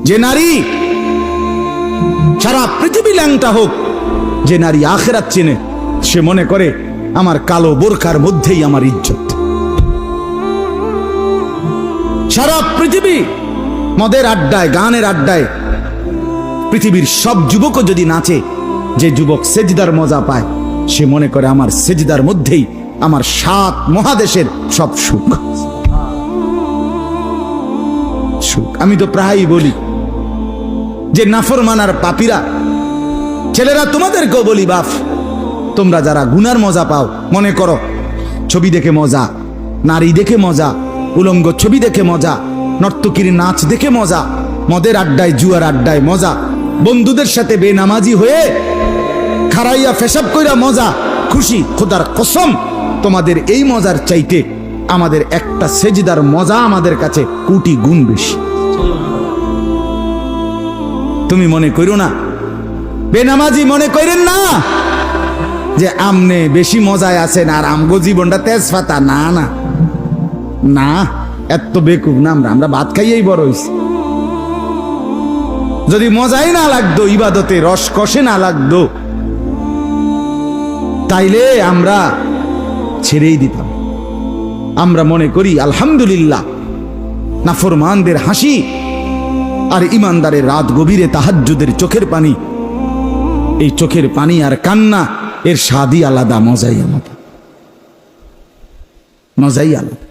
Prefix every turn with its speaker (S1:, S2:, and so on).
S1: যে নারী সারা পৃথিবী ল্যাংটা হোক, যে নারী আখিরাত চেনে, সে মনে করে আমার কালো বোরখার মধ্যেই আমার ইজ্জত। সারা পৃথিবী মদের আড্ডায়, গানের আড্ডায় পৃথিবীর সব যুবকও যদি নাচে, যে যুবক সেজদার মজা পায়, সে মনে করে আমার সেজদার মধ্যেই আমার 7 মহাদেশের সব সুখ। আমি তো প্রায়ই বলি যে নাফরমানার পাপীরা, ছেলেরা তোমাদেরকেও বলি, বাপ তোমরা যারা গুনার মজা পাও, মনে করো ছবি দেখে মজা, নারী দেখে মজা, উলঙ্গ ছবি দেখে মজা, নর্তকীর নাচ দেখে মজা, মদের আড্ডায় জুয়ার আড্ডায় মজা, বন্ধুদের সাথে বেনামাজি হয়ে খারাইয়া ফেসাব কইরা মজা, খুশি। খোদার কসম, তোমাদের এই মজার চাইতে আমাদের একটা সেজদার মজা আমাদের কাছে কোটি গুণ বেশি। তুমি মনে করো না, বেনামাজি মনে করেন না যে আমনে বেশি মজায় আছেন আর আমগো জীবনটা তেজপাতা। না না না, এত বেকুব না আমরা। আমরা ভাত খাইয়েই বড় হইছি। যদি মজাই না লাগতো, ইবাদতে রস কষে না লাগতো, তাইলে আমরা ছেড়েই দিতাম। আমরা মনে করি আলহামদুলিল্লাহ, নাফরমানদের হাসি আর ইমানদারের রাত গভীরে তাহাজ্জুদের চোখের পানি, এই চোখের পানি আর কান্না, এর স্বাদই আলাদা, মজাই আলাদা, মজাই আলাদা।